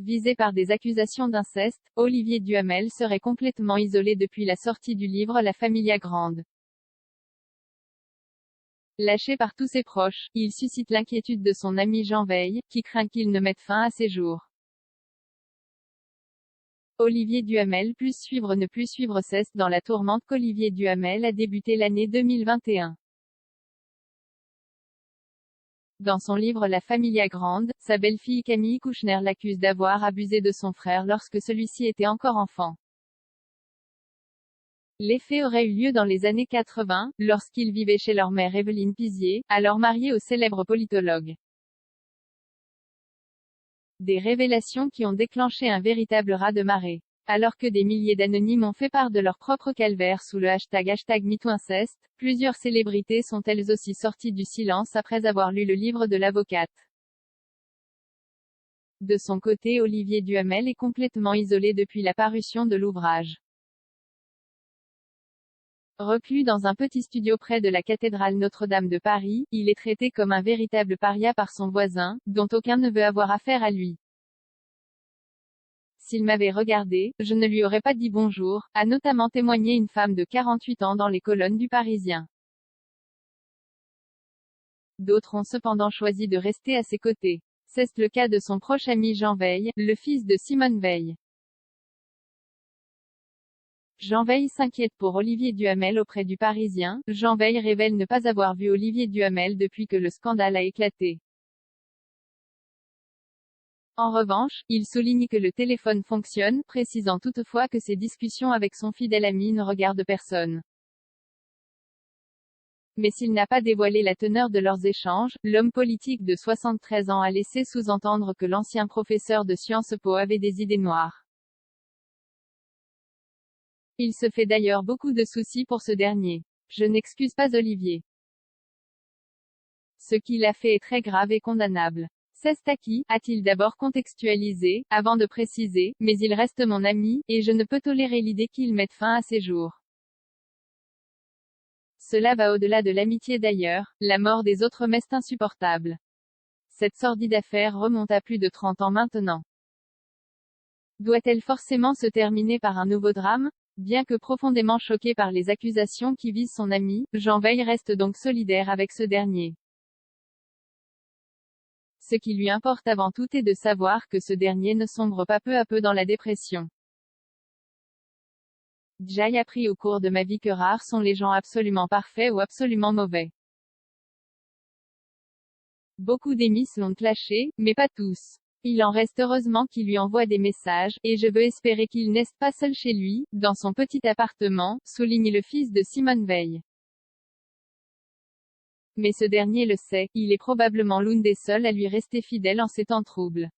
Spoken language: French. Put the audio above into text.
Visé par des accusations d'inceste, Olivier Duhamel serait complètement isolé depuis la sortie du livre La Familia Grande. Lâché par tous ses proches, il suscite l'inquiétude de son ami Jean Veil, qui craint qu'il ne mette fin à ses jours. Olivier Duhamel plus suivre ne plus suivre cesse dans la tourmente qu'Olivier Duhamel a débuté l'année 2021. Dans son livre La Familia Grande, sa belle-fille Camille Kouchner l'accuse d'avoir abusé de son frère lorsque celui-ci était encore enfant. Les faits auraient eu lieu dans les années 80, lorsqu'ils vivaient chez leur mère Évelyne Pizier, alors mariée au célèbre politologue. Des révélations qui ont déclenché un véritable raz-de-marée. Alors que des milliers d'anonymes ont fait part de leur propre calvaire sous le hashtag #MeTooInceste, plusieurs célébrités sont elles aussi sorties du silence après avoir lu le livre de l'avocate. De son côté, Olivier Duhamel est complètement isolé depuis la parution de l'ouvrage. Reclus dans un petit studio près de la cathédrale Notre-Dame de Paris, il est traité comme un véritable paria par son voisin, dont aucun ne veut avoir affaire à lui. S'il m'avait regardé, je ne lui aurais pas dit bonjour, a notamment témoigné une femme de 48 ans dans les colonnes du Parisien. D'autres ont cependant choisi de rester à ses côtés. C'est le cas de son proche ami Jean Veil, le fils de Simone Veil. Jean Veil s'inquiète pour Olivier Duhamel auprès du Parisien. Jean Veil révèle ne pas avoir vu Olivier Duhamel depuis que le scandale a éclaté. En revanche, il souligne que le téléphone fonctionne, précisant toutefois que ses discussions avec son fidèle ami ne regardent personne. Mais s'il n'a pas dévoilé la teneur de leurs échanges, l'homme politique de 73 ans a laissé sous-entendre que l'ancien professeur de Sciences Po avait des idées noires. Il se fait d'ailleurs beaucoup de soucis pour ce dernier. Je n'excuse pas Olivier. Ce qu'il a fait est très grave et condamnable. C'est à qui, a-t-il d'abord contextualisé, avant de préciser, mais il reste mon ami, et je ne peux tolérer l'idée qu'il mette fin à ses jours. Cela va au-delà de l'amitié d'ailleurs, la mort des autres m'est insupportable. Cette sordide affaire remonte à plus de 30 ans maintenant. Doit-elle forcément se terminer par un nouveau drame? Bien que profondément choqué par les accusations qui visent son ami, Jean Veil reste donc solidaire avec ce dernier. Ce qui lui importe avant tout est de savoir que ce dernier ne sombre pas peu à peu dans la dépression. J'ai appris au cours de ma vie que rares sont les gens absolument parfaits ou absolument mauvais. Beaucoup d'amis l'ont lâché, mais pas tous. Il en reste heureusement qui lui envoie des messages, et je veux espérer qu'il n'est pas seul chez lui, dans son petit appartement, souligne le fils de Simone Veil. Mais ce dernier le sait, il est probablement l'un des seuls à lui rester fidèle en ces temps troubles.